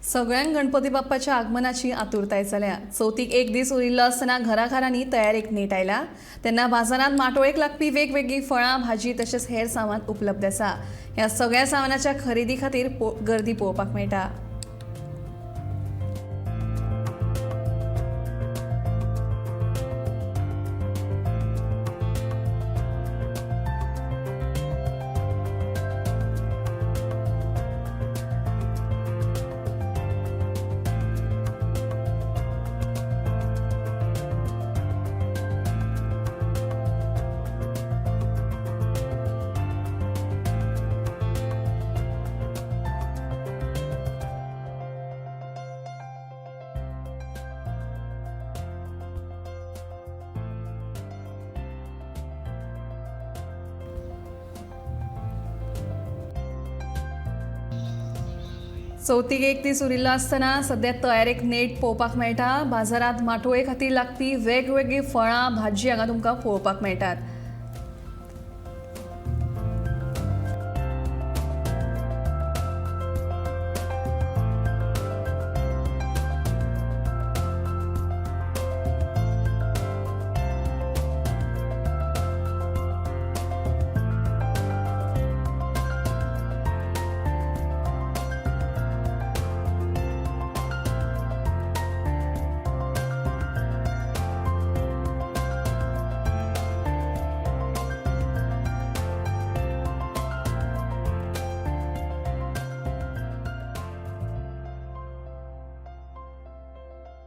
सगळ्यांक गणपती बाप्पाच्या आगमनाची आतुरताय चल्या। चवथीक एक दीस उरिल्लो आसतना घराघरांनी तयारेक नेट आयला तेन्ना बाजारांत माटोळेक लागपी वेगवेगळी फळां भाजी तशेंच हेर सामान उपलब्ध आसा। ह्या सगळ्या सामानाच्या खरेदी खातीर गर्दी पळोवपाक मेळटा। चवथीक एक दीस उरिल्लो आसतना सद्या तयारेक नेट पळोवपाक मेळटा। बाजारांत माटोळे खातीर लागपी वेगवेगळी फळां भाजी हांगा तुमकां पळोवपाक मेळटात।